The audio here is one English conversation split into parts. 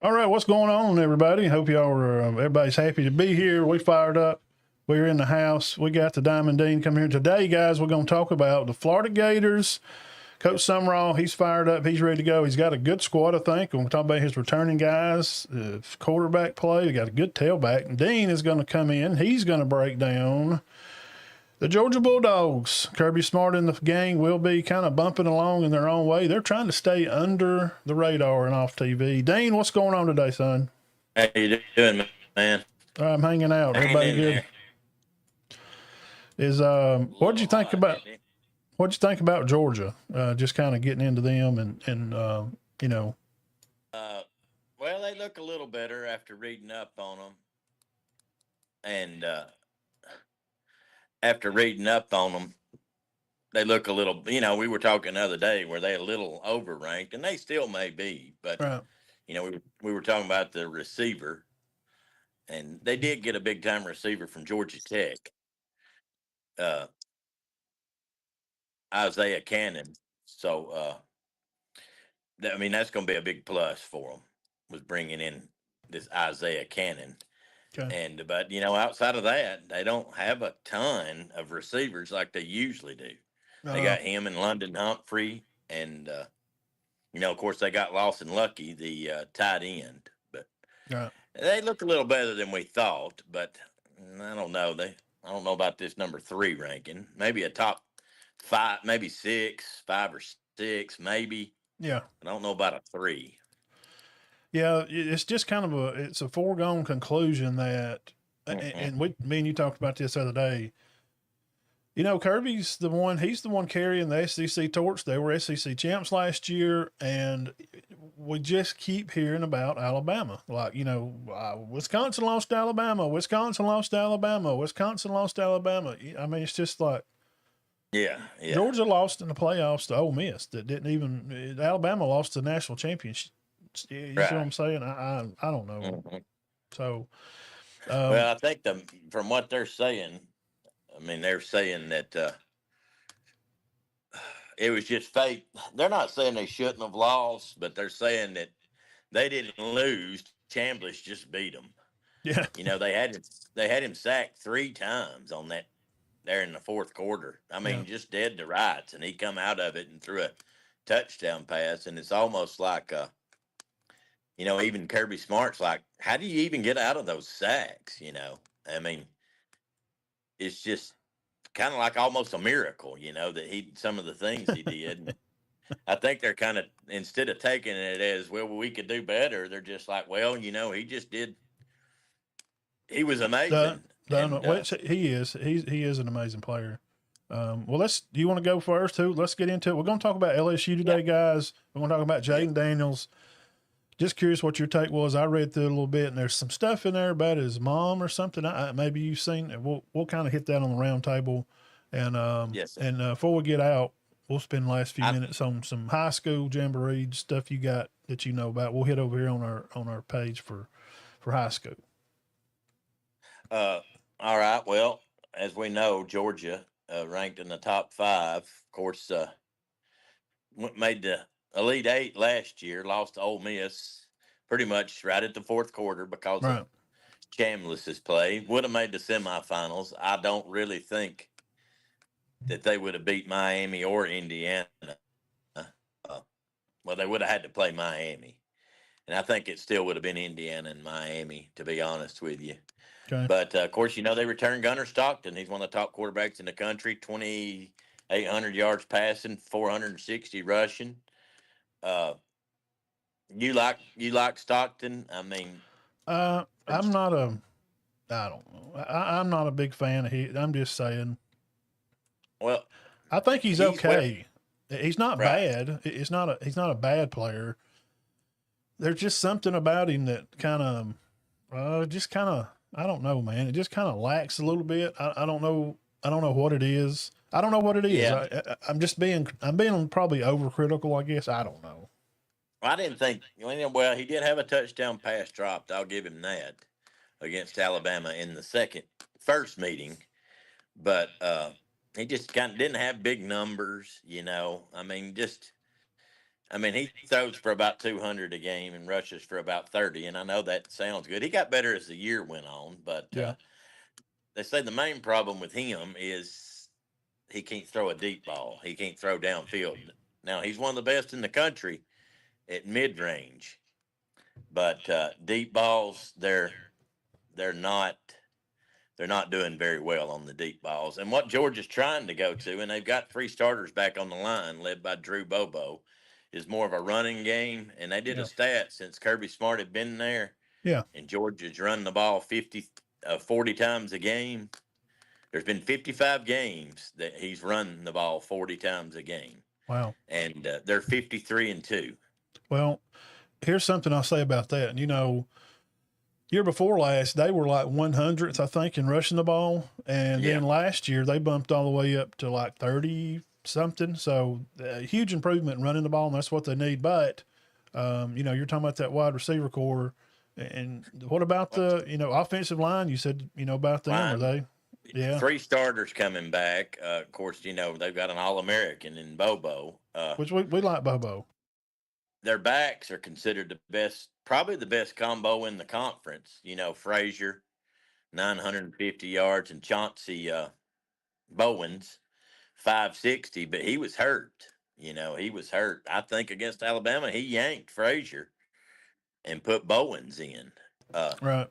All right, what's going on, everybody? Hope y'all are everybody's happy to be here. We fired up. We're in the house. We got the Diamond Dean coming here today, guys. We're going to talk about the Florida Gators. Coach Sumrall, he's fired up. He's ready to go. He's got a good squad, I think. We're going to talk about his returning guys, quarterback play. He got a good tailback. And Dean is going to come in. He's going to break down the Georgia Bulldogs. Kirby Smart and the gang will be kind of bumping along in their own way. They're trying to stay under the radar and off TV. Dean, what's going on today, son? How you doing, man? I'm hanging out. Everybody good? What'd you think about Georgia? Just kind of getting into them and you know. Well, they look a little better after reading up on them, and after reading up on them, they look a little. We were talking the other day where they a little overranked, and they still may be. But Right. We were talking about the receiver, and they did get a big time receiver from Georgia Tech, Isaiah Cannon. So, that's going to be a big plus for them. Was bringing in this Isaiah Cannon. Okay. But outside of that, they don't have a ton of receivers like they usually do. They got him and London Humphrey, and of course they got Lawson Lucky, the tight end. But they look a little better than we thought. But I don't know. I don't know about this number 3 ranking. Maybe a top 5, maybe 5 or 6, maybe. Yeah. I don't know about a 3. Yeah, it's just kind of it's a foregone conclusion that, and me and you talked about this the other day. Kirby's the one. He's the one carrying the SEC torch. They were SEC champs last year, and we just keep hearing about Alabama. Like Wisconsin lost to Alabama. Wisconsin lost to Alabama. Wisconsin lost to Alabama. I mean, it's just like. Yeah. Georgia lost in the playoffs to Ole Miss. That didn't even. Alabama lost the national championship. You see what I'm saying? I don't know. Mm-hmm. So, well, I think from what they're saying, they're saying that it was just fate. They're not saying they shouldn't have lost, but they're saying that they didn't lose. Chambliss just beat them. Yeah. They had him sacked 3 times on that there in the fourth quarter. Just dead to rights, and he come out of it and threw a touchdown pass, and it's almost like even Kirby Smart's like, how do you even get out of those sacks? It's just kind of like almost a miracle, that some of the things he did. I think they're kind of, instead of taking it as, well, we could do better, they're just like, well, he just did. He was amazing. He is. He is an amazing player. Do you want to go first too? Let's get into it. We're going to talk about LSU today, guys. We're going to talk about Jaden Daniels. Just curious what your take was. I read through it a little bit, and there's some stuff in there about his mom or something. Maybe you've seen. We'll kind of hit that on the round table, and yes, sir. And before we get out, we'll spend the last few minutes on some high school jamboree stuff you got that you know about. We'll hit over here on our page for high school. All right. Well, as we know, Georgia ranked in the top 5. Of course, made the Elite 8 last year, lost to Ole Miss pretty much right at the fourth quarter because of Chambliss's play. Would have made the semifinals. I don't really think that they would have beat Miami or Indiana. Well, they would have had to play Miami. And I think it still would have been Indiana and Miami, to be honest with you. Okay. But, of course, they returned Gunnar Stockton. He's one of the top quarterbacks in the country, 2,800 yards passing, 460 rushing. You like Stockton? I'm not a. I don't know. I'm not a big fan of him. I'm just saying. Well, I think he's okay. He's not bad. He's not a bad player. There's just something about him that kind of, I don't know, man. It just kind of lacks a little bit. I don't know. I don't know what it is. I don't know what it is. Yeah. I'm being probably overcritical, I guess. I don't know. I didn't think. Well, he did have a touchdown pass dropped. I'll give him that against Alabama in the first meeting, but he just kind of didn't have big numbers. I mean, he throws for about 200 a game and rushes for about 30. And I know that sounds good. He got better as the year went on, but Yeah. they say the main problem with him is he can't throw a deep ball. He can't throw downfield. Now, he's one of the best in the country at mid range, but deep balls, they're not they're not doing very well on the deep balls. And what Georgia's trying to go to, and they've got three starters back on the line, led by Drew Bobo, is more of a running game. And they did a Yeah. stat since Kirby Smart had been there, Yeah. and Georgia's running the ball 40 times a game. There's been 55 games that he's run the ball 40 times a game, Wow. and they're 53-2. Well, here's something I'll say about that. You know, year before last, they were like 100th, I think, in rushing the ball. And then last year, they bumped all the way up to like 30 something. So a huge improvement in running the ball, and that's what they need. But, you know, you're talking about that wide receiver core. And what about the, you know, offensive line? You said, you know, about them. Are they? Yeah. Three starters coming back. Of course, you know, they've got an All-American in Bobo. Which we like Bobo. Their backs are considered the best, probably the best combo in the conference. You know, Frazier, 950 yards, and Chauncey Bowens, 560, but he was hurt. You know, he was hurt. I think against Alabama, he yanked Frazier and put Bowens in. Right.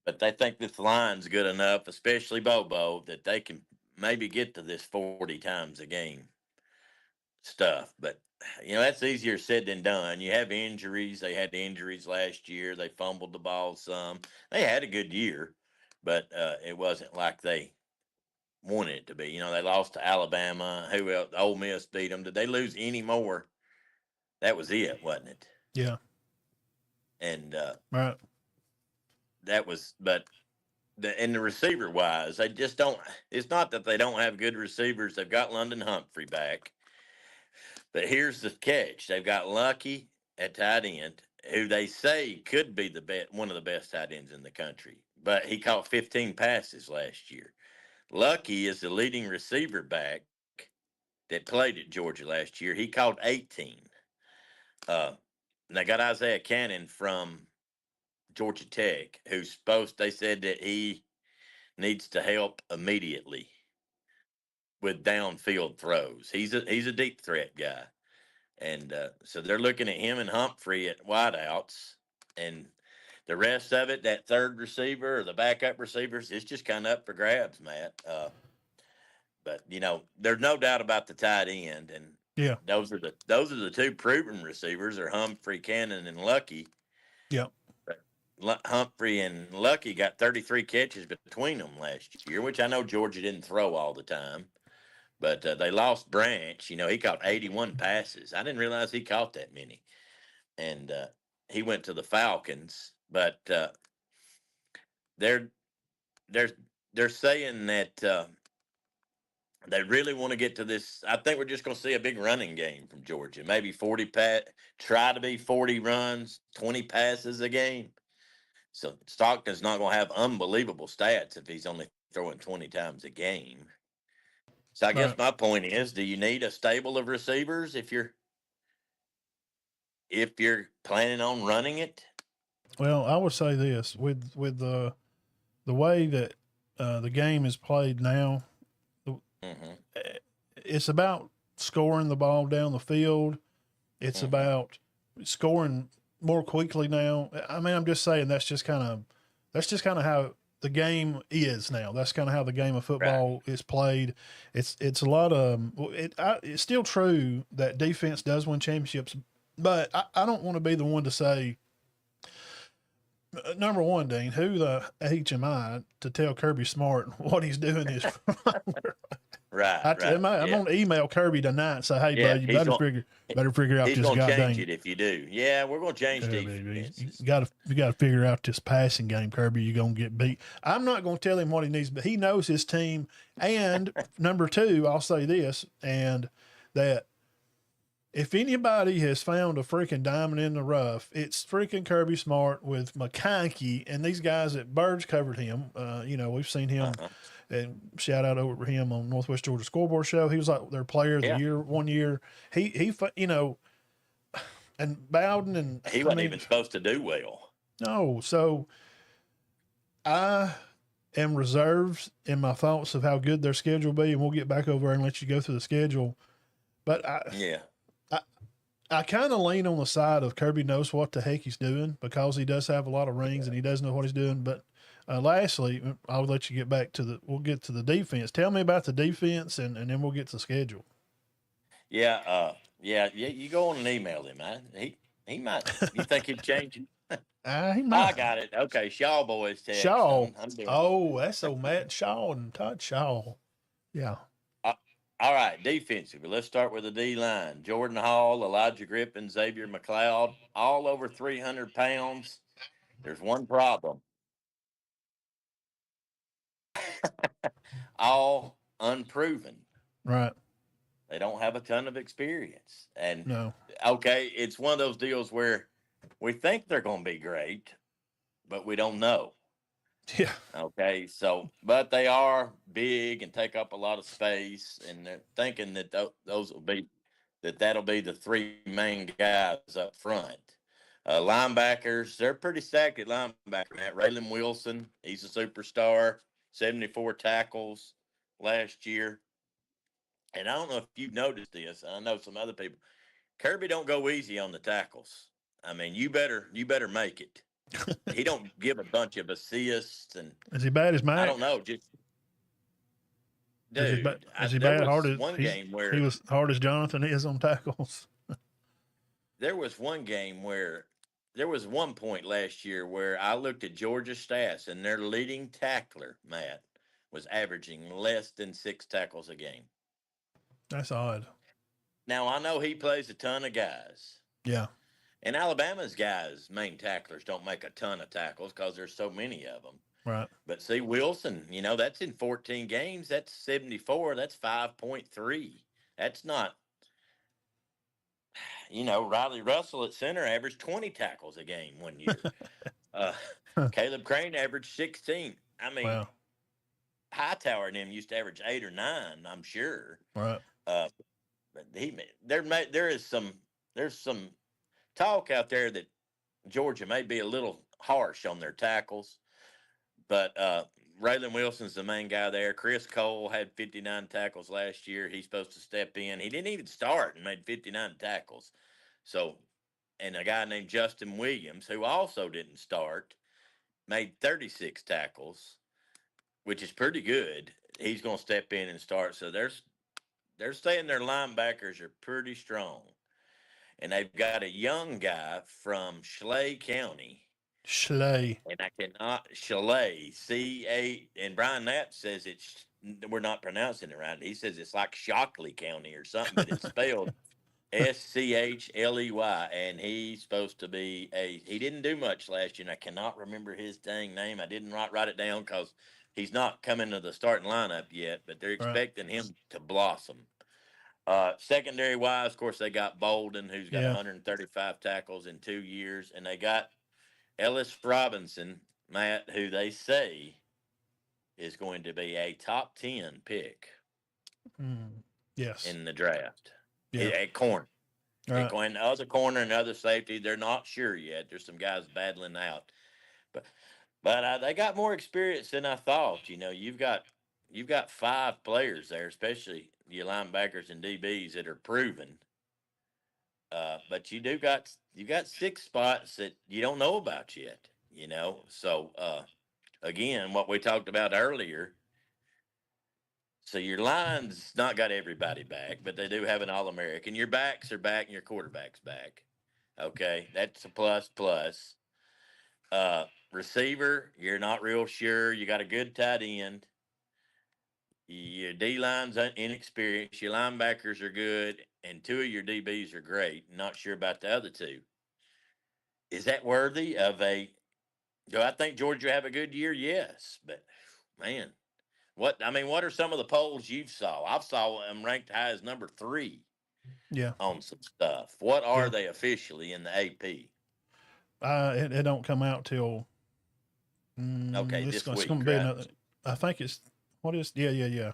But they think this line's good enough, especially Bobo, that they can maybe get to this 40 times a game stuff. But, you know, that's easier said than done. You have injuries. They had injuries last year. They fumbled the ball some. They had a good year, but it wasn't like they wanted it to be. You know, they lost to Alabama. Who else? Ole Miss beat them. Did they lose any more? That was it, wasn't it? Yeah. And right. That was, but the receiver wise, they just don't. It's not that they don't have good receivers. They've got London Humphrey back, but here's the catch: they've got Lucky at tight end, who they say could be one of the best tight ends in the country. But he caught 15 passes last year. Lucky is the leading receiver back that played at Georgia last year. He caught 18. They got Isaiah Cannon from Georgia Tech, they said that he needs to help immediately with downfield throws. He's a deep threat guy. And so they're looking at him and Humphrey at wideouts, and the rest of it, that third receiver or the backup receivers, it's just kind of up for grabs, Matt. But you know, there's no doubt about the tight end, and yeah, those are the two proven receivers, are Humphrey, Cannon, and Lucky. Yeah. Humphrey and Lucky got 33 catches between them last year, which I know Georgia didn't throw all the time, but they lost Branch. You know, he caught 81 passes. I didn't realize he caught that many, and he went to the Falcons. But they're saying that they really want to get to this. I think we're just going to see a big running game from Georgia. Maybe 40 try to be 40 runs, 20 passes a game. So Stockton's not going to have unbelievable stats if he's only throwing 20 times a game. So I guess my point is, do you need a stable of receivers if you're planning on running it? Well, I would say this with the way that the game is played now. It's about scoring the ball down the field. It's about scoring more quickly now. I mean, I'm just saying that's just kind of how the game is now. That's kind of how the game of football is played. It's a lot of it's still true that defense does win championships, but I don't want to be the one to say, number one, Dean, who the H am I to tell Kirby Smart what he's doing is Right. I'm going to email Kirby tonight and say, hey, bud, you better figure out this goddamn. He's going to change it if you do. Yeah, we're going to change defenses. You got to figure out this passing game, Kirby. You're going to get beat. I'm not going to tell him what he needs, but he knows his team. And number two, I'll say this, and that if anybody has found a freaking diamond in the rough, it's freaking Kirby Smart with McConkey and these guys at Birds covered him. You know, we've seen him. And shout out over him on Northwest Georgia Scoreboard Show. He was like their player of the year one year. He, you know, And Bowden, and He wasn't even supposed to do well. no. So I am reserved in my thoughts of how good their schedule will be, and we'll get back over and let you go through the schedule. But I kind of lean on the side of Kirby knows what the heck he's doing because he does have a lot of rings and he does know what he's doing. But lastly, I'll let you get back to we'll get to the defense. Tell me about the defense, and then we'll get to the schedule. Yeah, you go on and email him, man. He might. You think he'd change it? He might. I got it. Okay, Shaw boys text. Shaw. I'm doing That's so Matt Shaw and Todd Shaw. Yeah. all right, defensively, let's start with the D line. Jordan Hall, Elijah Griffin, Xavier McLeod, all over 300 pounds. There's one problem. All unproven. Right. They don't have a ton of experience. And No. okay, it's one of those deals where we think they're going to be great, but we don't know. Yeah. Okay, so but they are big and take up a lot of space, and they're thinking that those will be that'll be the three main guys up front. Linebackers, they're pretty stacked at linebacker. Matt Raylan Wilson, he's a superstar, 74 tackles last year. And I don't know if you've noticed this. I know some other people. Kirby don't go easy on the tackles. I mean, you better make it. He don't give a bunch of assists, and is he bad as Mac? I don't know. Just dude, is he there bad? was one game where he was hard as Jonathan is on tackles. there was one game where there was one point last year where I looked at Georgia's stats, and their leading tackler, Matt, was averaging less than 6 tackles a game. That's odd. Now I know he plays a ton of guys. Yeah. And Alabama's guys, main tacklers, don't make a ton of tackles because there's so many of them. Right. But see, Wilson, that's in 14 games. That's 74. That's 5.3. That's not, Riley Russell at center averaged 20 tackles a game one year. Caleb Crane averaged 16. I mean, wow. Hightower and them used to average 8 or 9, I'm sure. Right. But there's some talk out there that Georgia may be a little harsh on their tackles, but Raylan Wilson's the main guy there. Chris Cole had 59 tackles last year. He's supposed to step in. He didn't even start and made 59 tackles. So, and a guy named Justin Williams, who also didn't start, made 36 tackles, which is pretty good. He's going to step in and start. So they're saying their linebackers are pretty strong. And they've got a young guy from Schley County. Schley. And I cannot, Schley, C-A, and Brian Knapp says we're not pronouncing it right. He says it's like Shockley County or something, but it's spelled Schley. And he's supposed to be he didn't do much last year, and I cannot remember his dang name. I didn't write it down because he's not coming to the starting lineup yet, but they're expecting him to blossom. Secondary wise, of course, they got Bolden, who's got 135 tackles in 2 years, and they got Ellis Robinson, Matt, who they say is going to be a top 10 pick. Yes. In the draft. Yeah. At corner. Right. And the other corner and other safety, they're not sure yet. There's some guys battling out. But they got more experience than I thought. You've got 5 players there, especially your linebackers and DBs that are proven. But you got 6 spots that you don't know about yet. So again, what we talked about earlier. So your line's not got everybody back, but they do have an All-American. Your backs are back and your quarterback's back. Okay, that's a plus. Receiver, you're not real sure. You got a good tight end. Your D-line's inexperienced. Your linebackers are good, and 2 of your DBs are great. Not sure about the other 2. Is that worthy of do I think Georgia have a good year? Yes, but man, what are some of the polls you've saw? I've saw them ranked high as number 3. Yeah. On some stuff. What are they officially in the AP? It don't come out till this week. It's going to be another. I think it's what is yeah.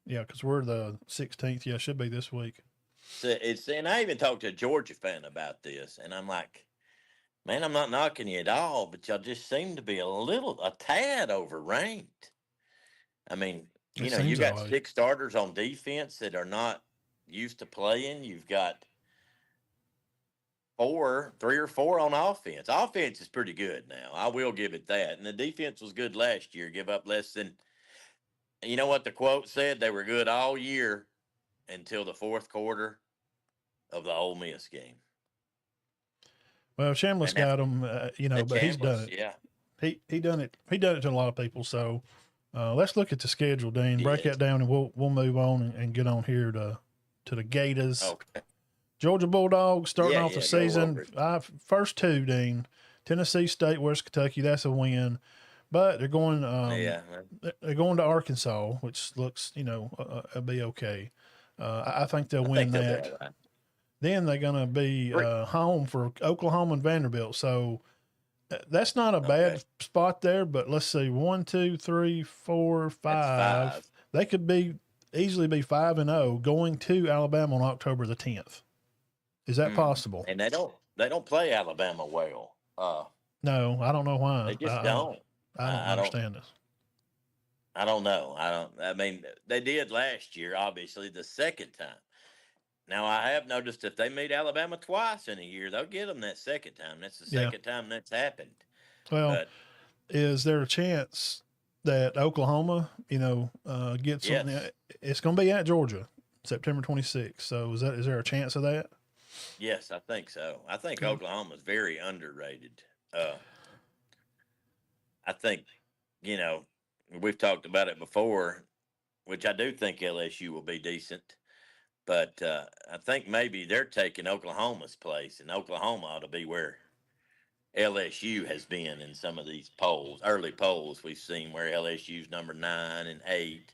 Because we're the 16th. Yeah, it should be this week. So and I even talked to a Georgia fan about this, and I'm like, man, I'm not knocking you at all, but y'all just seem to be a tad overranked. I mean, It you seems that got way. 6 starters on defense that are not used to playing. You've got 3 or 4 on offense. Offense is pretty good now. I will give it that. And the defense was good last year. Give up less than, you know what the quote said? They were good all year until the fourth quarter of the Ole Miss game. Well, Shamliss And that's got him, the but he's done Chambliss, it. yeah. He done it. He done it to a lot of people. So let's look at the schedule, Dean. Break Yes. that down, and we'll move on and get on here to the Gators. Okay. Georgia Bulldogs starting off the Yeah, go season. over it. First two, Dean. Tennessee State, West Kentucky. That's a win, but they're going. Yeah. They're going to Arkansas, which looks, be okay. I think they'll I win think they'll be that. all right. Then they're going to be Great. home for Oklahoma and Vanderbilt. So that's not a bad Okay. spot there. But let's see, 1, 2, 3, 4, That's 5. 5. They could easily be 5-0 going to Alabama on October the 10th. Is that possible? And they don't play Alabama well. No, I don't know why. They just don't. I don't understand this. I don't know. I mean, they did last year, obviously, the second time. Now, I have noticed if they meet Alabama twice in a year, they'll get them that second time. That's the second time that's happened. Well, But is there a chance that Oklahoma, gets something? yes, It's going to be at Georgia, September 26th. So is there a chance of that? yes, I think so. I think Okay. Oklahoma's very underrated. I think, we've talked about it before, which I do think LSU will be decent. But I think maybe they're taking Oklahoma's place, and Oklahoma ought to be where LSU has been in some of these early polls we've seen, where LSU's number 9 and 8.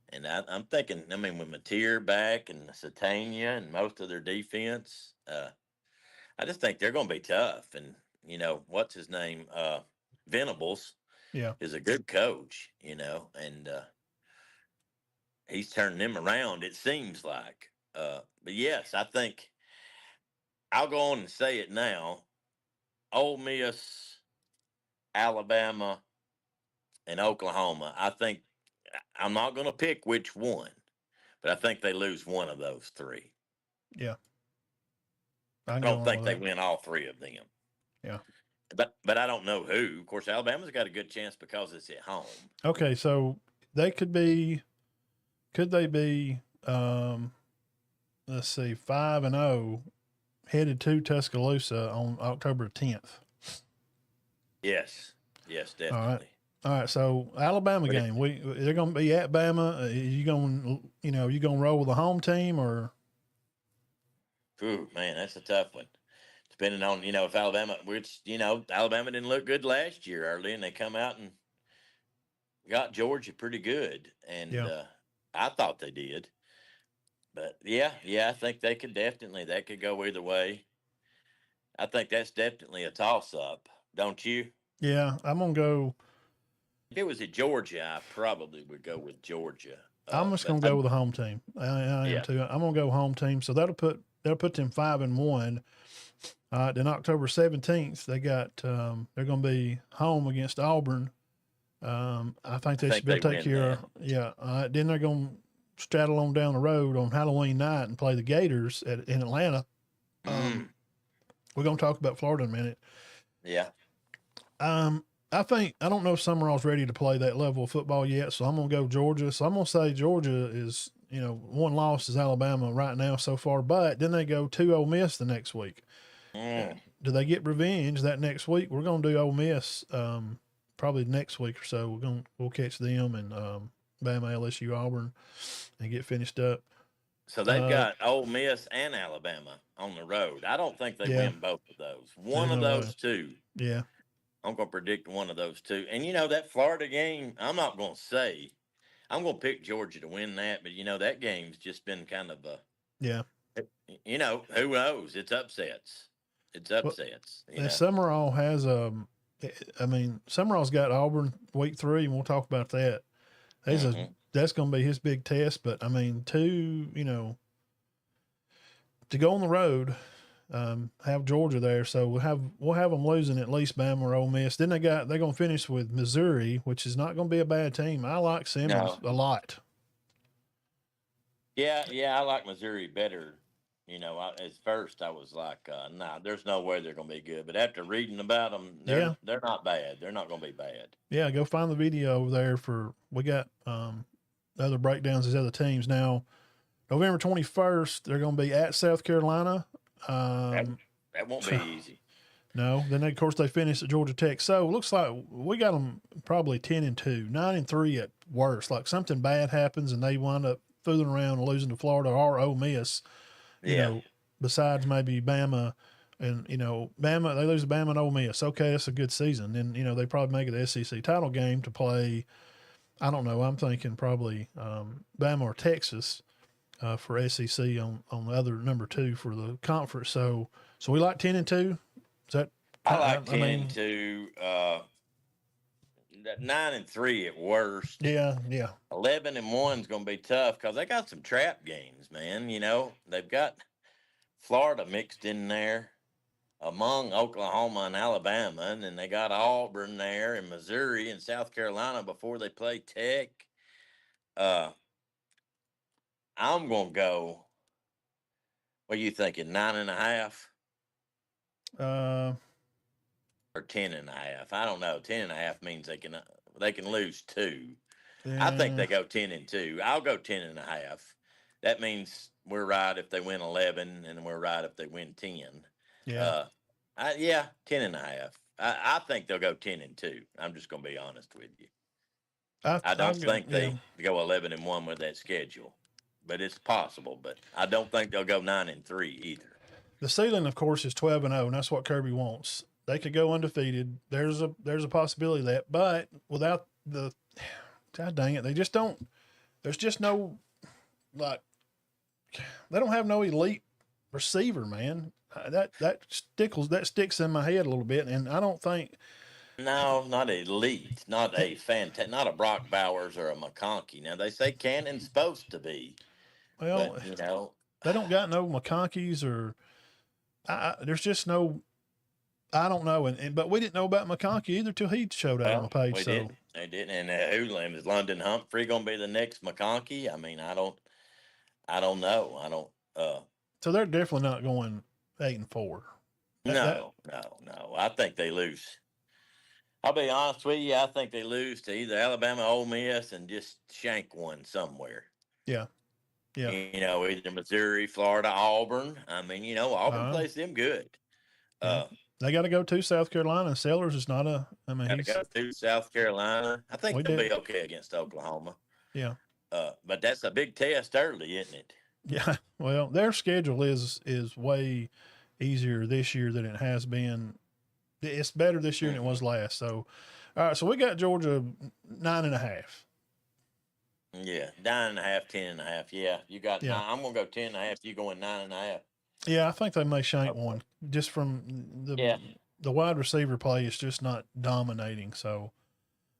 And I'm thinking, I mean, with Mateer back and Satania and most of their defense, I just think they're going to be tough. And, what's his name? Venables Yeah. is a good coach, and he's turning them around, it seems like. But yes, I think I'll go on and say it now. Ole Miss, Alabama, and Oklahoma. I think I'm not going to pick which one, but I think they lose one of those 3. Yeah. I don't think they win all 3 of them. Yeah. But I don't know who. Of course, Alabama's got a good chance because it's at home. Okay, so they could they be let's see, 5-0 headed to Tuscaloosa on October 10th. Yes, definitely. All right, so Alabama game, they're going to be at Bama. You going to roll with the home team or? Ooh, man, that's a tough one. Depending on, if Alabama, Alabama didn't look good last year early, and they come out and got Georgia pretty good. And I thought they did. But, yeah, I think that could go either way. I think that's definitely a toss-up, don't you? Yeah, I'm going to go. If it was at Georgia, I probably would go with Georgia. I'm just going to go with the home team. I am too. I'm going to go home team. So that'll put them 5-1. Then October 17th, they got they're going to be home against Auburn. I think they should be able to take care of. Yeah. Then they're going to straddle on down the road on Halloween night and play the Gators in Atlanta. We're going to talk about Florida in a minute. Yeah. I don't know if Sumrall's ready to play that level of football yet, so I'm going to go Georgia. So I'm going to say Georgia is, one loss is Alabama right now so far, but then they go to Ole Miss the next week. Do they get revenge that next week? We're going to do Ole Miss probably next week or so. We'll catch them and Bama, LSU, Auburn, and get finished up. So they've got Ole Miss and Alabama on the road. I don't think they win both of those. One of those two. Yeah. I'm going to predict one of those two. And, that Florida game, I'm not going to say. I'm going to pick Georgia to win that. But, that game's just been kind of a. Yeah. Who knows? It's upsets. And Sumrall has Sumrall's got Auburn week 3, and we'll talk about that. That's going to be his big test. But two to go on the road, have Georgia there. So we'll have them losing at least Bama or Ole Miss. Then they're going to finish with Missouri, which is not going to be a bad team. I like Simmons a lot. Yeah, I like Missouri better. At first I was like, nah, there's no way they're going to be good. But after reading about them, they're not bad. They're not going to be bad. Yeah, go find the video over there we got other breakdowns of these other teams. Now, November 21st, they're going to be at South Carolina. That won't be easy. No. Then, of course, they finish at Georgia Tech. So, it looks like we got them probably 10-2, 9-3 at worst. Like something bad happens and they wind up fooling around and losing to Florida or Ole Miss. You know, besides maybe Bama and, Bama, they lose to Bama and Ole Miss. Okay, that's a good season. Then, they probably make it the SEC title game to play, I don't know, I'm thinking probably Bama or Texas for SEC on the other number 2 for the conference. So we like 10-2. Is that? I like 10-2. 9-3 at worst. Yeah. 11-1 is going to be tough because they got some trap games, man. They've got Florida mixed in there among Oklahoma and Alabama, and then they got Auburn there and Missouri and South Carolina before they play Tech. I'm going to go. What are you thinking? 9.5? Or 10.5? I don't know. 10.5 means they can lose 2. Yeah. I think they go 10-2. I'll go 10.5. That means we're right if they win 11, and we're right if they win 10. Yeah. 10.5. I think they'll go 10-2. I'm just going to be honest with you. I don't think they go 11-1 with that schedule, but it's possible. But I don't think they'll go 9-3 either. The ceiling, of course, is 12-0, and that's what Kirby wants. They could go undefeated. There's a possibility of that, but without the, God dang it, they just don't. There's just no, like, they don't have no elite receiver, man. That sticks in my head a little bit, and I don't think. No, not elite, not a not a Brock Bowers or a McConkey. Now they say Cannon's supposed to be. Well, but, they don't got no McConkeys or. There's just no. I don't know, but we didn't know about McConkey either till he showed out on the page. They didn't. And who is London Humphrey going to be the next McConkey? I mean, I don't know. I don't. So they're definitely not going 8-4. No. I think they lose. I'll be honest with you. I think they lose to either Alabama, Ole Miss, and just shank one somewhere. Yeah. Either Missouri, Florida, Auburn. I mean, Auburn plays them good. They got to go to South Carolina. Sellers is not a. I mean, got to go to South Carolina. I think they'll be okay against Oklahoma. Yeah. But that's a big test early, isn't it? Yeah. Well, their schedule is way easier this year than it has been. It's better this year than it was last. So, all right. So we got Georgia 9.5. Yeah, 9.5, 10.5. Yeah, you got. Yeah. I'm gonna go 10.5. You going 9.5? Yeah, I think they may shank one just from the wide receiver play is just not dominating. So,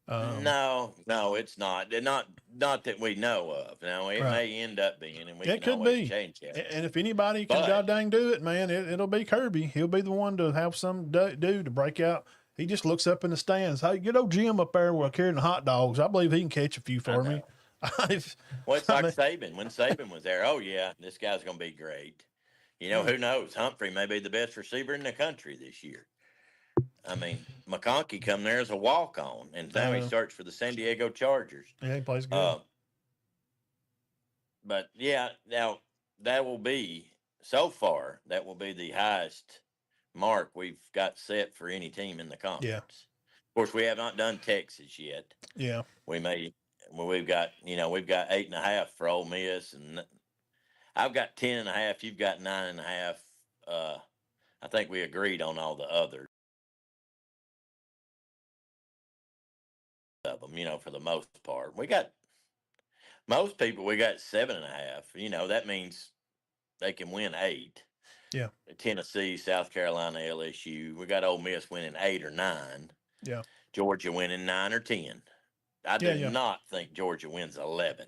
no, it's not. Not that we know of. Now it may end up being, and we can always change that. And if anybody can god dang do it, man, it'll be Kirby. He'll be the one to have some dude to break out. He just looks up in the stands. Hey, get old Jim up there carrying the hot dogs. I believe he can catch a few for me. Well, it's like Saban. When Saban was there, oh yeah, this guy's gonna be great. Who knows? Humphrey may be the best receiver in the country this year. I mean, McConkey come there as a walk-on, and now he starts for the San Diego Chargers. Yeah, he plays good. But, yeah, now that will be, so far, that will be the highest mark we've got set for any team in the conference. Yeah. Of course, we have not done Texas yet. Yeah. We've got 8.5 for Ole Miss, and I've got 10.5. You've got 9.5. I think we agreed on all the others of them. For the most part, we got most people. We got 7.5. That means they can win 8. Yeah. Tennessee, South Carolina, LSU. We got Ole Miss winning 8 or 9. Yeah. Georgia winning 9 or 10. I do not think Georgia wins 11.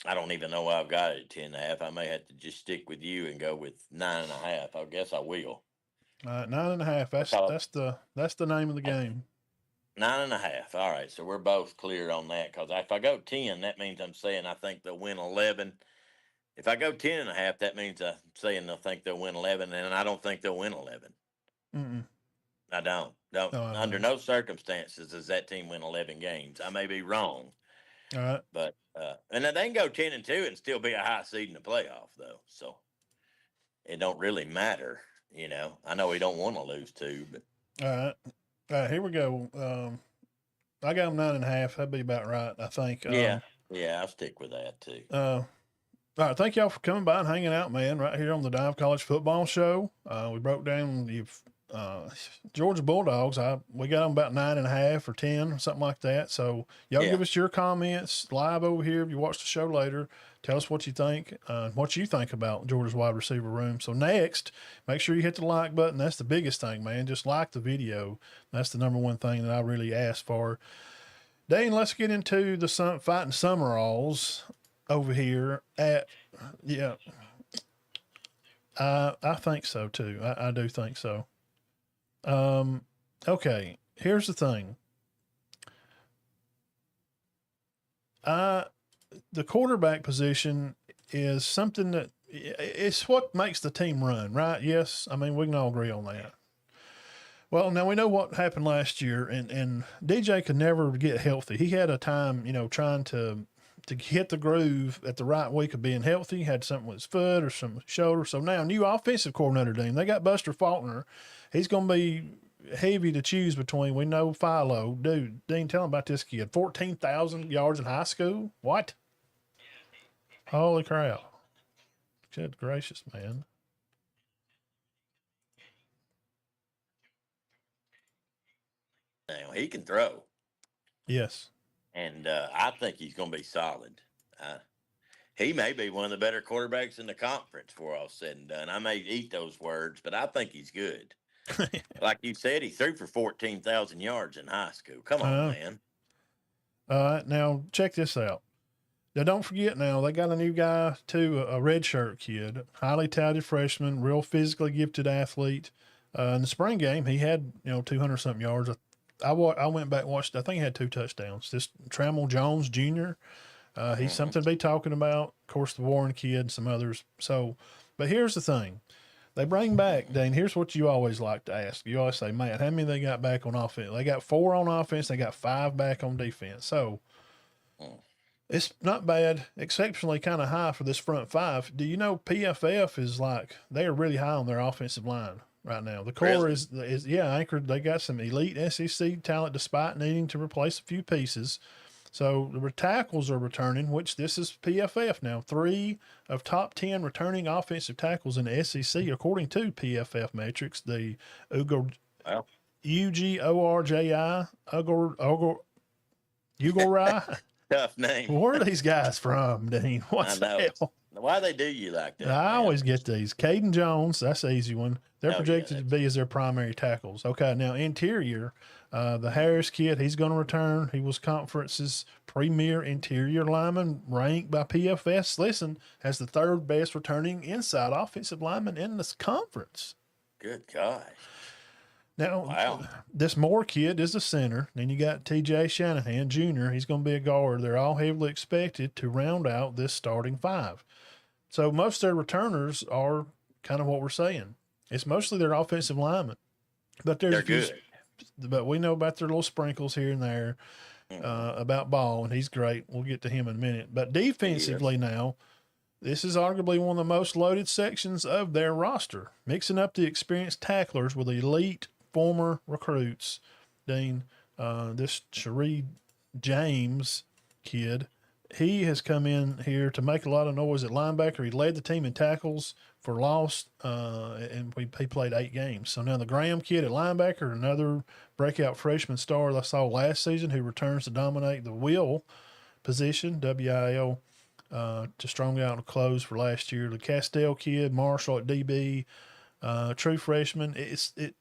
I don't even know why I've got it at 10.5. I may have to just stick with you and go with 9.5. I guess I will. All right, 9.5. That's the name of the game. 9.5. All right, so we're both clear on that. Because if I go 10, that means I'm saying I think they'll win 11. If I go 10.5, that means I'm saying I think they'll win 11, and I don't think they'll win 11. Mm-mm. I don't. Under no circumstances does that team win 11 games. I may be wrong. All right. But and then they can go 10-2 and still be a high seed in the playoff, though. So it don't really matter, you know. I know we don't want to lose two, but All right. Here we go. I got them 9.5. That'd be about right, I think. yeah, I'll stick with that too. All right. Thank y'all for coming by and hanging out, man. Right here on the Dive College Football Show. We broke down Georgia Bulldogs. We got them about 9.5 or 10 or something like that. So y'all give us your comments live over here. If you watch the show later, tell us what you think about Georgia's wide receiver room. So next, make sure you hit the like button. That's the biggest thing, man. Just like the video. That's the number one thing that I really ask for. Dane, let's get into the fighting Sumralls over here I think so too. I do think so. Okay, here's the thing. The quarterback position is something that it's what makes the team run, right? Yes. I mean, we can all agree on that. Well, now we know what happened last year, and DJ could never get healthy. He had a time, trying to hit the groove at the right week of being healthy. He had something with his foot or some shoulder. So now, new offensive coordinator, Dean. They got Buster Faulkner. He's going to be heavy to choose between. We know Philo. Dude, Dean, tell him about this kid. 14,000 yards in high school? What? Holy crap. Good gracious, man. Now, he can throw. Yes. And I think he's going to be solid. He may be one of the better quarterbacks in the conference before all said and done. I may eat those words, but I think he's good. Like you said, he threw for 14,000 yards in high school. Come on, man. All right, now check this out. Now, don't forget now, they got a new guy, too, a redshirt kid, highly touted freshman, real physically gifted athlete. In the spring game, he had, 200-something yards. I went back and watched, I think he had 2 touchdowns. This Trammell Jones Jr., he's something to be talking about. Of course, the Warren kid and some others. So, but here's the thing. They bring back, Dane, here's what you always like to ask. You always say, man, how many they got back on offense? They got 4 on offense. They got 5 back on defense. So it's not bad, exceptionally kind of high for this front 5. Do you know PFF is they are really high on their offensive line right now. The core Really? is anchored. They got some elite SEC talent despite needing to replace a few pieces. So the tackles are returning, which this is PFF now. 3 of top 10 returning offensive tackles in the SEC, according to PFF metrics. The UGORJI, Ugorai. Tough name. Where are these guys from, Dean? What's the hell? Why they do you like that? I always get these. Caden Jones, that's an easy one. They're projected to be as their primary tackles. Okay, now interior, the Harris kid, he's going to return. He was conference's premier interior lineman, ranked by PFS. Listen, as the 3rd best returning inside offensive lineman in this conference. Good gosh. Now, this Moore kid is a center. Then you got TJ Shanahan Jr. He's going to be a guard. They're all heavily expected to round out this starting 5. So most of their returners are kind of what we're saying. It's mostly their offensive linemen. But they're good. But we know about their little sprinkles here and there about Ball, and he's great. We'll get to him in a minute. But defensively now, this is arguably one of the most loaded sections of their roster, mixing up the experienced tacklers with elite former recruits. Dean, this Sheree James kid, he has come in here to make a lot of noise at linebacker. He led the team in tackles for loss, and he played 8 games. So now the Graham kid at linebacker, another breakout freshman star that I saw last season, who returns to dominate the will position, WIL, to strong out and close for last year. The Castell kid, Marshall at DB, true freshman.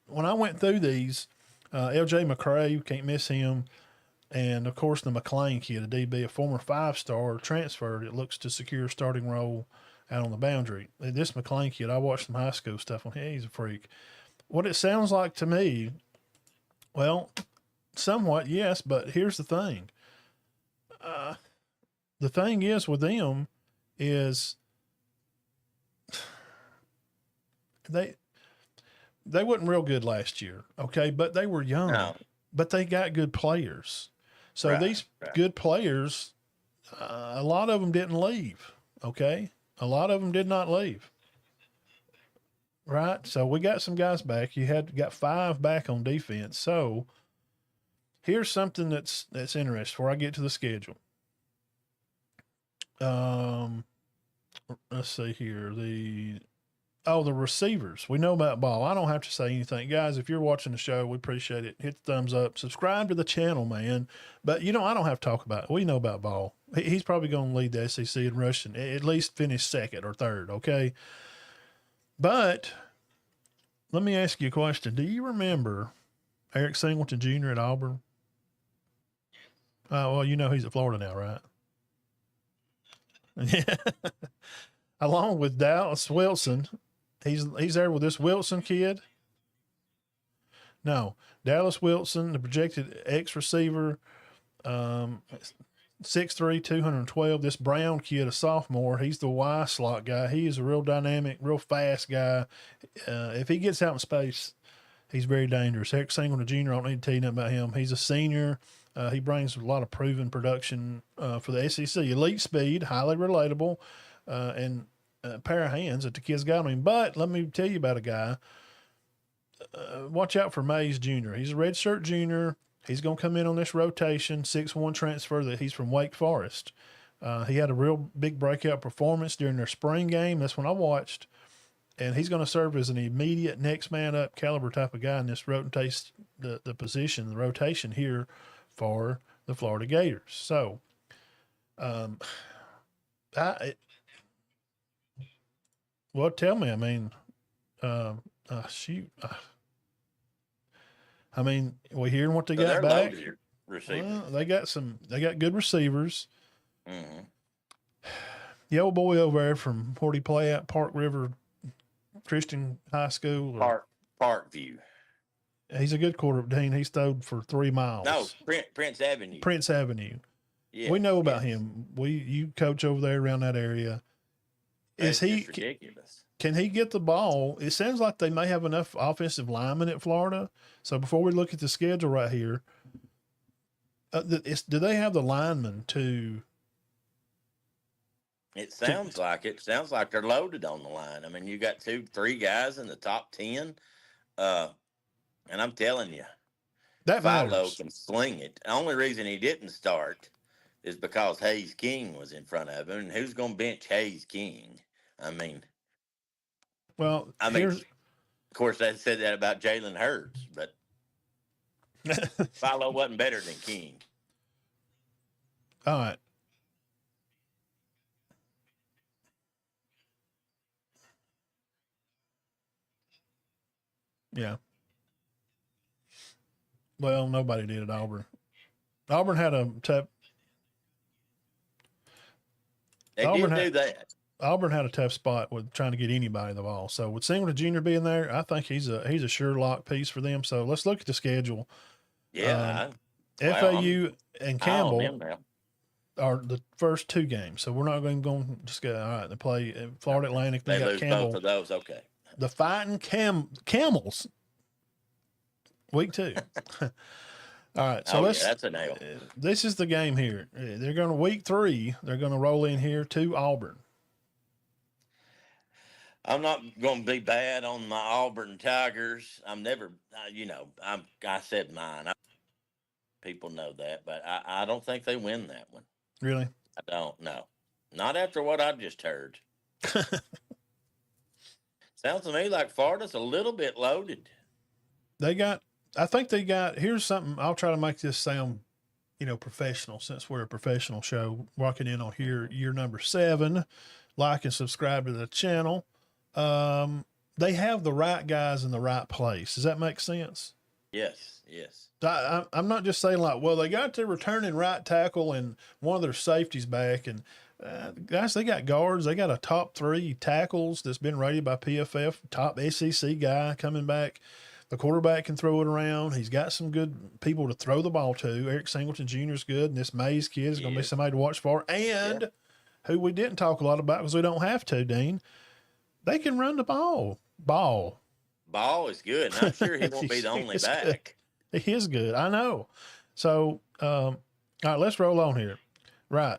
When I went through these, LJ McCray, can't miss him. And of course, the McLean kid, a DB, a former 5-star transfer that looks to secure a starting role out on the boundary. This McLean kid, I watched some high school stuff on him. He's a freak. What it sounds like to me, well, somewhat, yes, but here's the thing. The thing is with them is they wasn't real good last year, okay, but they were young, No. but they got good players. So Right, these right. good players, a lot of them didn't leave, okay? A lot of them did not leave. Right? So we got some guys back. You got 5 back on defense. So here's something that's interesting before I get to the schedule. Let's see here. The receivers. We know about Ball. I don't have to say anything. Guys, if you're watching the show, we appreciate it. Hit the thumbs up. Subscribe to the channel, man. But, I don't have to talk about it. We know about Ball. He's probably going to lead the SEC in rushing, at least finish second or third, okay? But let me ask you a question. Do you remember Eric Singleton Jr. at Auburn? Well, he's at Florida now, right? Yeah. Along with Dallas Wilson. He's there with this Wilson kid. No, Dallas Wilson, the projected X receiver, 6'3", 212. This Brown kid, a sophomore, he's the Y slot guy. He is a real dynamic, real fast guy. If he gets out in space, he's very dangerous. Eric Singleton Jr., I don't need to tell you nothing about him. He's a senior. He brings a lot of proven production for the SEC. Elite speed, highly relatable, and a pair of hands that the kid's got on him. But let me tell you about a guy. Watch out for Mays Jr. He's a redshirt junior. He's going to come in on this rotation, 6'1" transfer that he's from Wake Forest. He had a real big breakout performance during their spring game. That's when I watched. And he's going to serve as an immediate next man up caliber type of guy in this rotation, the position, the rotation here for the Florida Gators. So, well, tell me, I mean, shoot. I mean, we're hearing what they got back. Receivers. Well, they got good receivers. Mm-hmm. The old boy over there from where he play at Park River Christian High School. Parkview. He's a good quarterback, Dean. He's thrown for 3 miles. No, Prince Avenue. Prince Avenue. Yeah, we know about him. You coach over there around that area. Is he ridiculous? Can he get the ball? It sounds like they may have enough offensive linemen at Florida. So before we look at the schedule right here, do they have the linemen to? It sounds like it. Sounds like they're loaded on the line. I mean, you got 2-3 guys in the top 10, and I'm telling you, that Philo can sling it. The only reason he didn't start is because Hayes King was in front of him, and who's going to bench Hayes King? I mean, of course, they said that about Jalen Hurts, but Philo wasn't better than King. All right. Yeah. Well, nobody did at Auburn. Auburn had a tough. They did do that. Auburn had a tough spot with trying to get anybody the ball. So with Singleton Jr. being there, I think he's a sure lock piece for them. So let's look at the schedule. Yeah. FAU and Campbell are the first 2 games. So we're not going to just go, all right, they play Florida Atlantic. They got lose Campbell. both of those. Okay. The Fighting Camels. Week 2. All right, so that's a nail. This is the game here. They're going to week 3. They're going to roll in here to Auburn. I'm not going to be bad on my Auburn Tigers. I'm never, I said mine. People know that, but I don't think they win that one. Really? I don't know. Not after what I just heard. Sounds to me like Florida's a little bit loaded. Here's something. I'll try to make this sound, professional, since we're a professional show. Walking in on here, year number 7. Like and subscribe to the channel. They have the right guys in the right place. Does that make sense? Yes, yes. I'm not just saying like, well, they got their returning right tackle and one of their safeties back, and guys, they got guards. They got a top 3 tackles that's been rated by PFF, top SEC guy coming back. The quarterback can throw it around. He's got some good people to throw the ball to. Eric Singleton Jr. is good, and this Mays kid is going to be somebody to watch for. And who we didn't talk a lot about because we don't have to, Dean, they can run the ball. Ball is good, and I'm sure he won't be the only back. Good. He is good. I know. So, all right, let's roll on here. Right.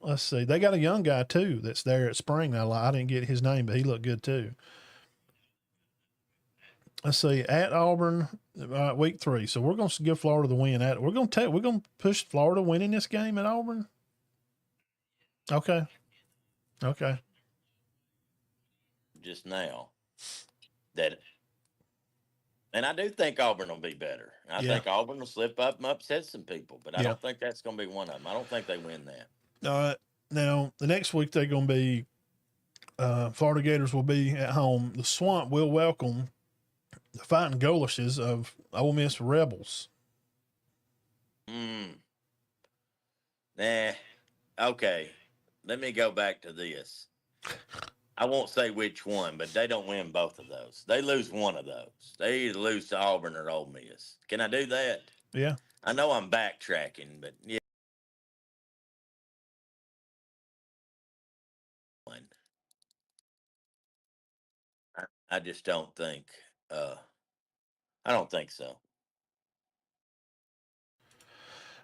Let's see. They got a young guy, too, that's there at spring. I didn't get his name, but he looked good, too. Let's see. At Auburn, week 3. So we're going to give Florida the win. We're going to push Florida winning this game at Auburn. Okay. Just now. And I do think Auburn will be better. I think Auburn will slip up and upset some people, but I don't think that's going to be one of them. I don't think they win that. All right. Now, the next week they're going to be Florida Gators will be at home. The Swamp will welcome the Fighting Golishes of Ole Miss Rebels. Nah. Okay. Let me go back to this. I won't say which one, but they don't win both of those. They lose one of those. They either lose to Auburn or Ole Miss. Can I do that? Yeah. I know I'm backtracking, but yeah. I just don't think. I don't think so.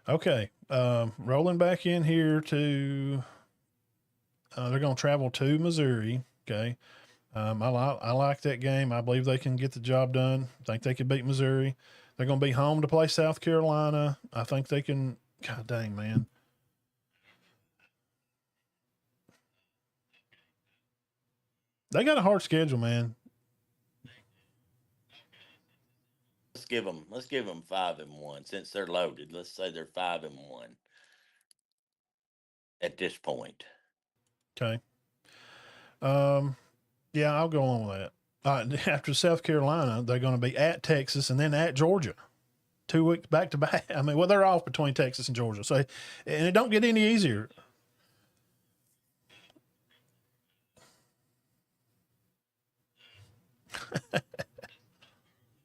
Okay. Rolling back in here to. They're going to travel to Missouri. Okay. I like that game. I believe they can get the job done. I think they can beat Missouri. They're going to be home to play South Carolina. I think they can. God dang, man. They got a hard schedule, man. Let's give them 5-1 since they're loaded. Let's say they're 5-1 at this point. Okay. Yeah, I'll go on with that. After South Carolina, they're going to be at Texas and then at Georgia, 2 weeks back to back. I mean, well, they're off between Texas and Georgia, so and it don't get any easier.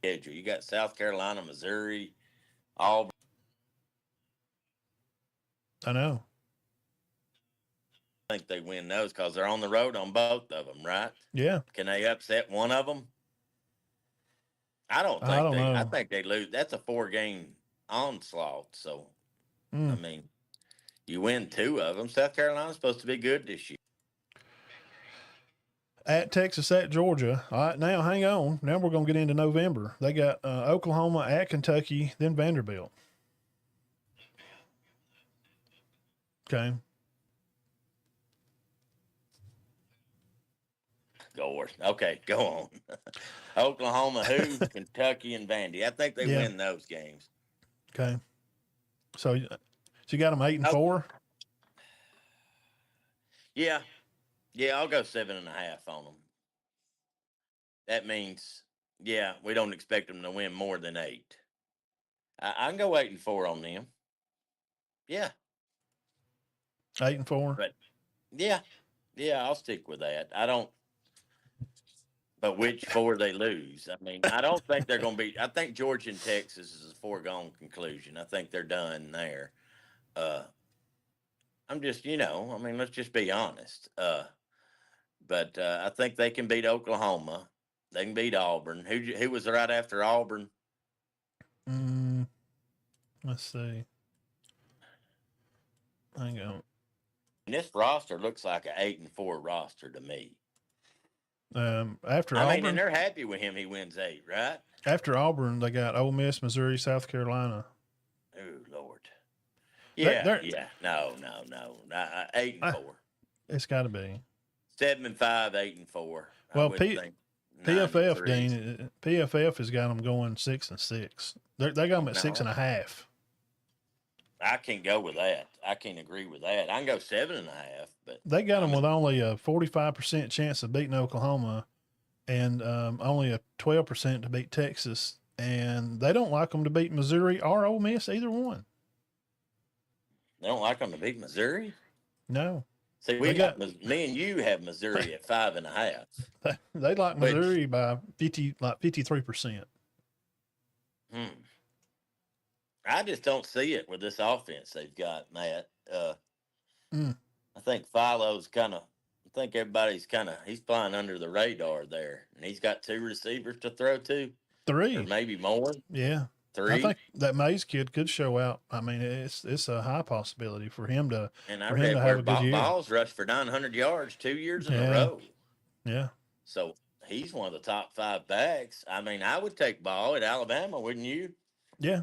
You got South Carolina, Missouri, Auburn. I know. I think they win those because they're on the road on both of them, right? Yeah. Can they upset one of them? I don't know. I think they lose. That's a 4-game onslaught. So, I mean, you win 2 of them. South Carolina's supposed to be good this year. At Texas, at Georgia. All right, now hang on. Now we're going to get into November. They got Oklahoma, at Kentucky, then Vanderbilt. Okay. Okay, go on. Oklahoma, who? Kentucky, and Vandy. I think they win those games. Okay. So you got them 8-4? Yeah. Yeah, I'll go 7.5 on them. That means, we don't expect them to win more than 8. I can go 8-4 on them. Yeah. 8-4? But, yeah, I'll stick with that. I don't. But which 4 they lose? I mean, I don't think they're going to be. I think Georgia and Texas is a foregone conclusion. I think they're done there. I'm just, I mean, let's just be honest. But I think they can beat Oklahoma. They can beat Auburn. Who was right after Auburn? Let's see. Hang on. And this roster looks like an 8-4 roster to me. After I Auburn, mean, and they're happy with him. He wins 8, right? After Auburn, they got Ole Miss, Missouri, South Carolina. Oh Lord. Yeah. No. 8-4. It's got to be 7-5, 8-4. Well, PFF, Dean, PFF has got them going 6-6. They got them at 6.5. I can't go with that. I can't agree with that. I can go 7.5, but they got them with only a 45% chance of beating Oklahoma, and only a 12% to beat Texas and they don't like them to beat Missouri or Ole Miss, either one. They don't like them to beat Missouri? No. See, They got me and you have Missouri at 5.5. they like Which, Missouri by 53%. I just don't see it with this offense they've got, Matt. I think I think everybody's he's flying under the radar there. And he's got 2 receivers to throw to, or 3. maybe more. Yeah. 3. I think that Mays kid could show out. I mean, it's a high possibility for him to And I for him read to where have a good year. Balls rushed for 900 yards 2 years in a Yeah. row. Yeah. So he's one of the top 5 backs. I mean, I would take Ball at Alabama, wouldn't you? Yeah.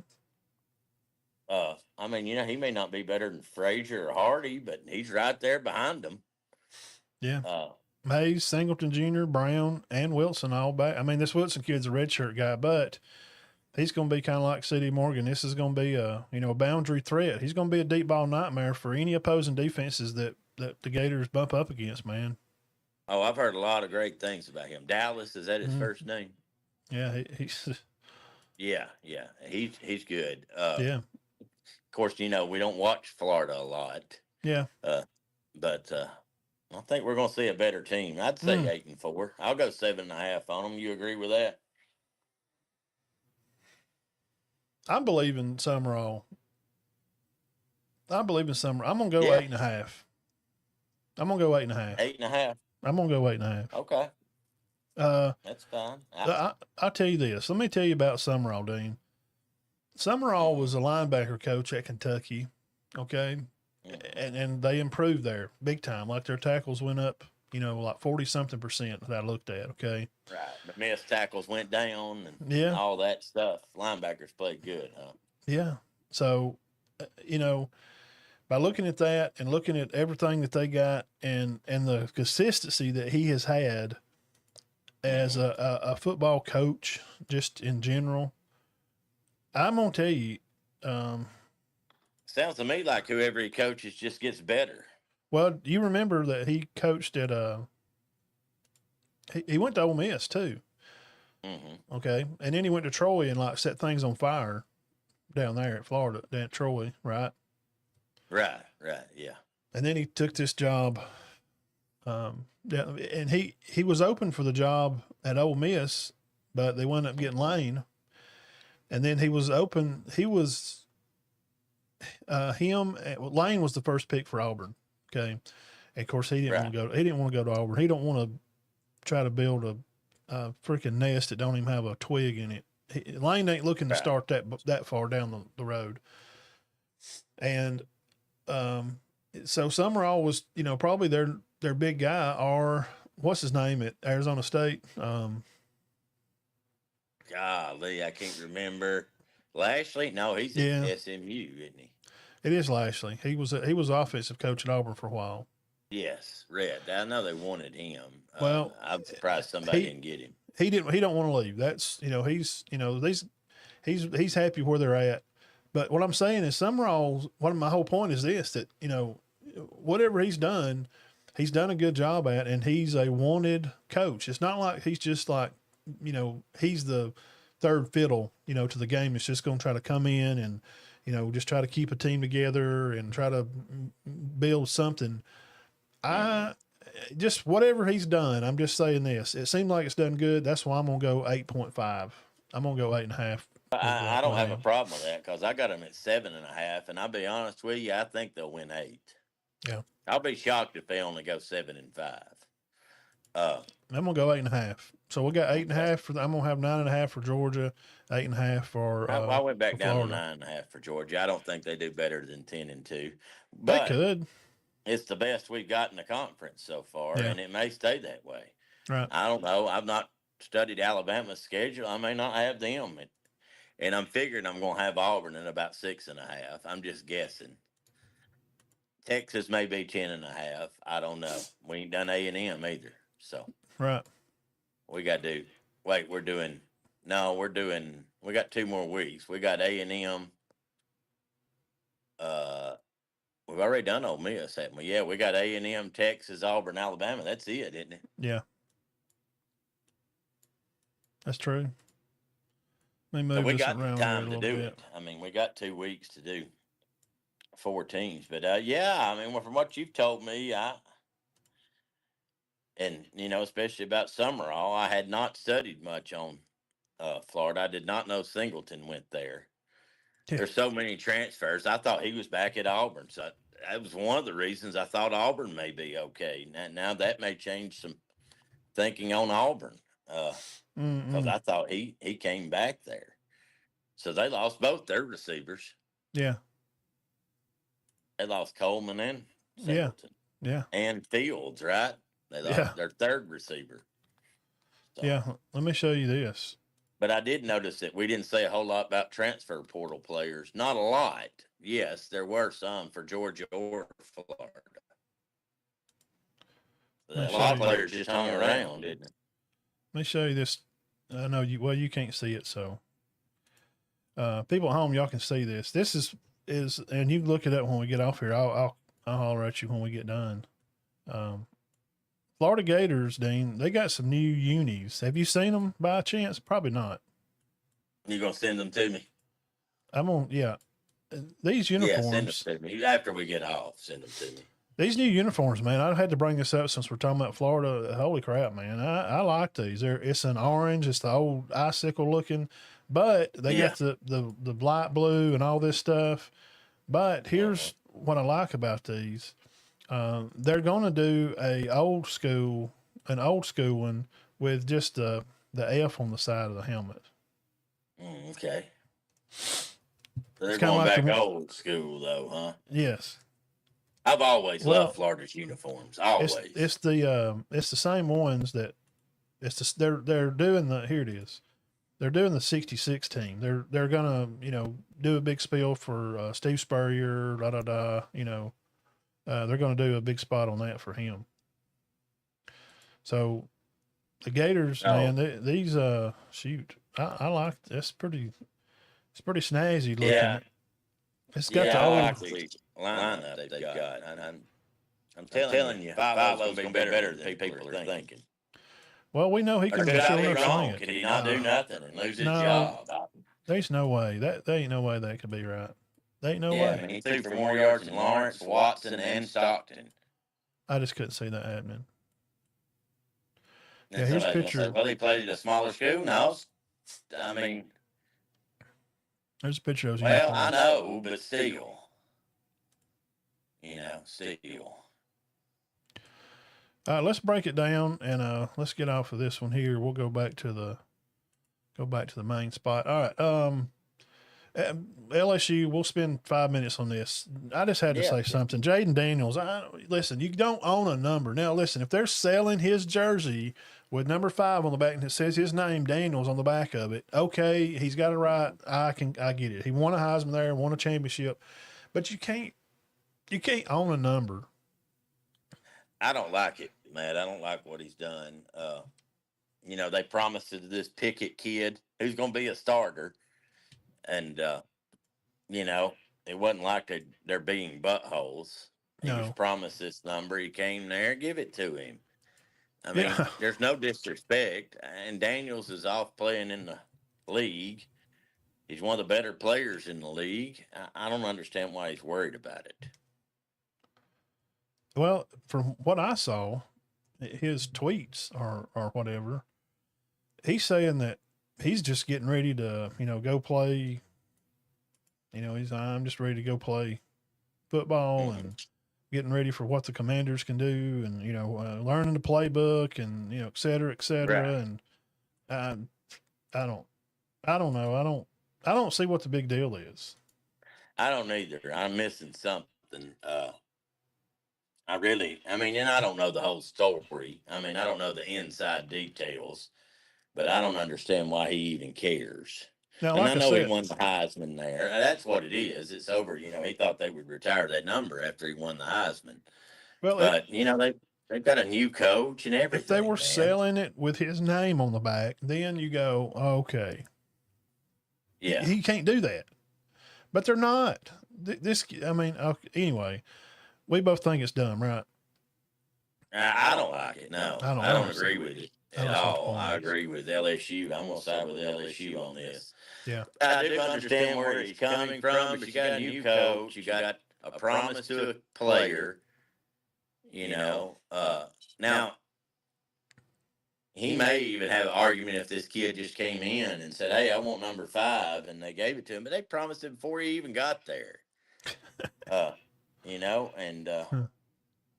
I mean, he may not be better than Frazier or Hardy, but he's right there behind them. Yeah. Mays, Singleton Jr., Brown, and Wilson all back. I mean, this Wilson kid's a redshirt guy, but he's going to be kind of like C.D. Morgan. This is going to be a boundary threat. He's going to be a deep ball nightmare for any opposing defenses that the Gators bump up against, man. Oh, I've heard a lot of great things about him. Dallas, is that his first name? Yeah, he's Yeah, he's good. yeah. Of course, we don't watch Florida a lot. Yeah. But I think we're going to see a better team. I'd say 8-4. I'll go 7.5 on them. You agree with that? I believe in Sumrall. I'm going to go 8.5. I'm going to go 8.5. 8.5. I'm going to go 8.5. Okay. That's fine. I'll tell you this. Let me tell you about Sumrall, Dean. Sumrall was a linebacker coach at Kentucky, okay? And they improved there big time. Like their tackles went up, like 40-something% that I looked at, okay? Right. The missed tackles went down and all that stuff. Linebackers played good, huh? Yeah. So, by looking at that and looking at everything that they got and the consistency that he has had as a football coach, just in general, I'm going to tell you. Sounds to me like whoever he coaches just gets better. Well, you remember that he coached at he went to Ole Miss too. Mm-hmm. Okay. And then he went to Troy and set things on fire down there at Florida, down at Troy, right? Right, yeah. And then he took this job, and he was open for the job at Ole Miss, but they wound up getting Lane. And then he was open. He was Lane was the first pick for Auburn. Okay, and of course he didn't want to go. He didn't want to go to Auburn. He don't want to try to build a freaking nest that don't even have a twig in it. Lane ain't looking to start that far down the road. And so Sumrall was, probably their big guy, or what's his name at Arizona State? Golly, I can't remember. Lashley? No, he's at SMU, isn't he? It is Lashley. He was offensive coach at Auburn for a while. Yes, Red. I know they wanted him. Well, I'm surprised somebody didn't get him. He don't want to leave. That's he's happy where they're at. But what I'm saying is Sumrall. My whole point is this: that whatever he's done a good job at, and he's a wanted coach. It's not like he's just he's the third fiddle, to the game. It's just going to try to come in and, just try to keep a team together and try to build something. Just whatever he's done, I'm just saying this. It seems like it's done good. That's why I'm going to go 8.5. I'm going to go 8.5. I don't have a problem with that because I got them at 7.5, and I'll be honest with you, I think they'll win 8. Yeah, I'll be shocked if they only go 7-5. I'm gonna go 8.5. So we got 8.5 for. I'm gonna have 9.5 for Georgia, 8.5 for. I went back down Florida. to 9.5 for Georgia. I don't think they do better than 10-2. But they could. It's the best we've got in the conference so far, and it may stay that way. Right. I don't know. I've not studied Alabama's schedule. I may not have them, and I'm figuring I'm going to have Auburn at about 6.5. I'm just guessing. Texas may be 10.5. I don't know. We ain't done A&M either, so right. We got to do. Wait, we're doing. We got 2 more weeks. We got A&M. We've already done Ole Miss, haven't we? Yeah, we got A&M, Texas, Auburn, Alabama. That's it, isn't it? Yeah. That's true. Let me So move we this got the around here a time to little do bit. it. I mean, we got 2 weeks to do 4 teams. But yeah, I mean, well, from what you've told me, and especially about Sumrall, I had not studied much on Florida. I did not know Singleton went there. Yeah. There's so many transfers. I thought he was back at Auburn, so that was one of the reasons I thought Auburn may be okay. Now that may change some thinking on Auburn, because I thought he came back there. So they lost both their receivers. Yeah. They lost Coleman and Yeah. Singleton Yeah. and Fields, right? They Yeah. lost their third receiver. So, yeah. Let me show you this. but I did notice that we didn't say a whole lot about transfer portal players. Not a lot. Yes, there were some for Georgia or Florida. A lot of players just hung around, didn't they? Let me show you this. I know you. Well, you can't see it, so people at home, y'all can see this. This is, and you can look it up when we get off here. I'll holler at you when we get done. Florida Gators, Dean, they got some new unis. Have you seen them by chance? Probably not. You gonna send them to me? I'm on. Yeah, these uniforms. Yeah, send them to me after we get off. Send them to me. These new uniforms, man. I had to bring this up since we're talking about Florida. Holy crap, man! I like these. It's an orange. It's the old icicle looking, but they got the light blue and all this stuff. But here's what I like about these. They're going to do an old school one with just the F on the side of the helmet. Okay. They're going back old school, though, huh? Yes. I've always loved Florida's uniforms. Always. It's the same ones that they're doing the, here it is. They're doing the 66 team. They're gonna do a big spiel for Steve Spurrier. They're gonna do a big spot on that for him. So the Gators, man, these shoot, I like. It's pretty snazzy looking. Yeah. It's got the old lineup they've got. I'm telling you, five of those going to be better than people are thinking. Well, we know he can show up wrong. Can he not do nothing and lose his job? There's no way. There ain't no way that could be right. There ain't no way. I mean, he threw for more yards than Lawrence, Watson, and Stockton. I just couldn't see that happening. Yeah, here's a picture. Well, he played at a smaller school. No, I mean, there's a picture of him. Well, I know, but still, still. Let's break it down and let's get off of this one here. We'll go back to the main spot. All right. LSU, we'll spend 5 minutes on this. I just had to say something. Jaden Daniels, listen, you don't own a number. Now, listen, if they're selling his jersey with number 5 on the back and it says his name, Daniels, on the back of it, okay, he's got it right. I get it. He won a Heisman there, won a championship, but you can't own a number. I don't like it, Matt. I don't like what he's done. They promised to this Pickett kid who's going to be a starter. And, it wasn't like they're being buttholes. He was promised this number. He came there, give it to him. I mean, there's no disrespect. And Daniels is off playing in the league. He's one of the better players in the league. I don't understand why he's worried about it. Well, from what I saw, his tweets or whatever, he's saying that he's just getting ready to, go play. I'm just ready to go play football and getting ready for what the Commanders can do and, learning the playbook and, et cetera, et cetera. Right. And I don't know. I don't see what the big deal is. I don't either. I'm missing something. And I don't know the whole story. I mean, I don't know the inside details, but I don't understand why he even cares. Now, and I know he won the Heisman there. That's what it is. It's over. He thought they would retire that number after he won the Heisman. Well, but they've got a new coach and everything. If they were selling it with his name on the back, then you go, okay. Yeah, he can't do that. But they're not. Anyway, we both think it's dumb, right? I don't like it. No, I don't agree with it at all. I agree with LSU. I'm going to side with LSU on this. Yeah. I do understand where he's coming from, but you got a new coach, you got a promise to a player, you know. Now he may even have an argument if this kid just came in and said, "Hey, I want number 5," and they gave it to him, but they promised it before he even got there. You know, and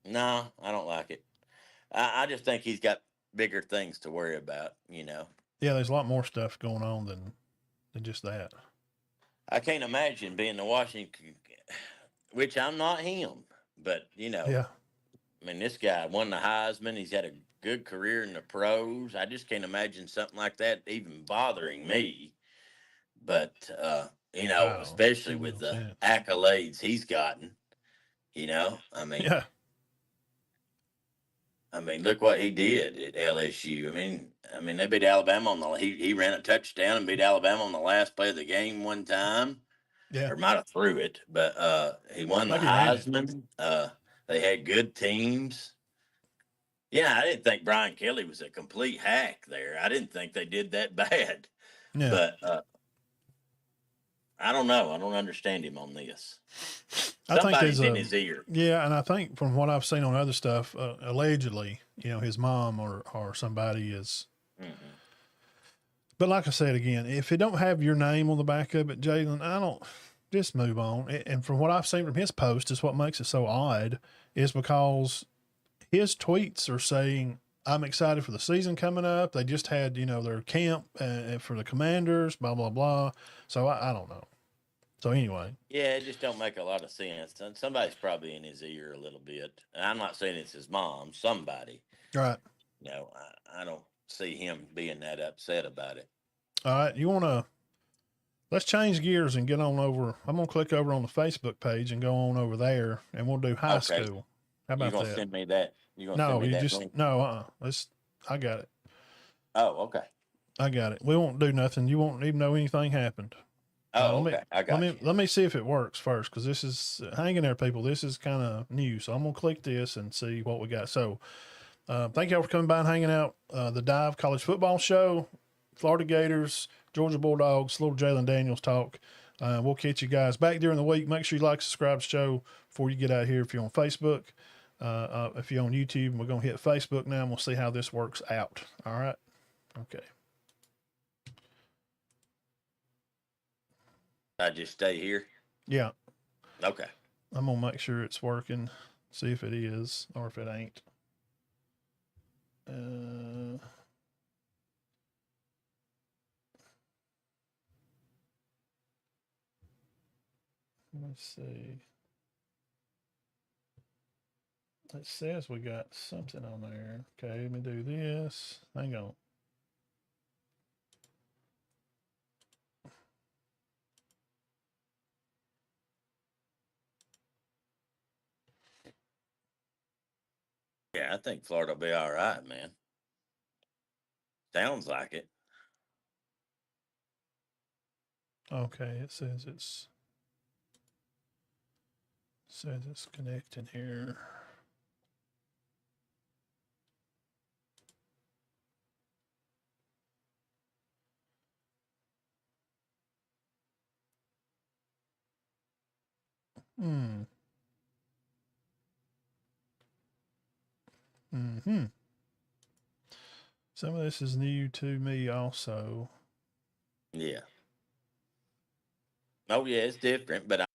no, I don't like it. I just think he's got bigger things to worry about. You know. Yeah, there's a lot more stuff going on than just that. I can't imagine being the Washington, which I'm not him, but you know, Yeah. I mean, this guy won the Heisman. He's had a good career in the pros. I just can't imagine something like that even bothering me. But you know, Wow. especially with the accolades he's gotten, you know, Yeah. I mean, look what he did at LSU. I mean, they beat Alabama on the. He ran a touchdown and beat Alabama on the last play of the game one time. Yeah. Or might have threw it, but he won the Maybe ran it. Heisman. They had good teams. Yeah, I didn't think Brian Kelly was a complete hack there. I didn't think they did that bad. Yeah. But I don't know. I don't understand him on this. I think Somebody's in his ear. Yeah, and I think from what I've seen on other stuff, allegedly, you know, his mom or somebody is. Mm-hmm. But like I said again, if it don't have your name on the back of it, Jalen, I don't. Just move on. And from what I've seen from his post, is what makes it so odd, is because his tweets are saying, "I'm excited for the season coming up. They just had, you know, their camp for the Commanders, blah blah blah." So I don't know. So anyway, yeah, it just don't make a lot of sense. And somebody's probably in his ear a little bit. And I'm not saying it's his mom. Somebody, right? you know, I don't see him being that upset about it. All right, you want to? Let's change gears and get on over. I'm gonna click over on the Facebook page and go on over there, and we'll do high school. How about you gonna that? send me that? You gonna No, send me you that just link? no. Let's. I got it. Oh, okay. I got it. We won't do nothing. You won't even know anything happened. Oh, okay. I got you. Let me see if it works first, because this is hanging there, people. This is kind of new, so I'm gonna click this and see what we got. So, thank y'all for coming by and hanging out. The Dive College Football Show, Florida Gators, Georgia Bulldogs, little Jalen Daniels talk. We'll catch you guys back during the week. Make sure you like, subscribe to the show before you get out here. If you're on Facebook, if you're on YouTube, we're gonna hit Facebook now, and we'll see how this works out. All right. Okay. I just stay here. Yeah. Okay. I'm gonna make sure it's working. See if it is or if it ain't. Let's see. It says we got something on there. Okay, let me do this. Hang on. Yeah, I think Florida will be all right, man. Sounds like it. Okay, it says it's connecting here. Mm-hmm. Some of this is new to me also. Yeah. Oh yeah, it's different, but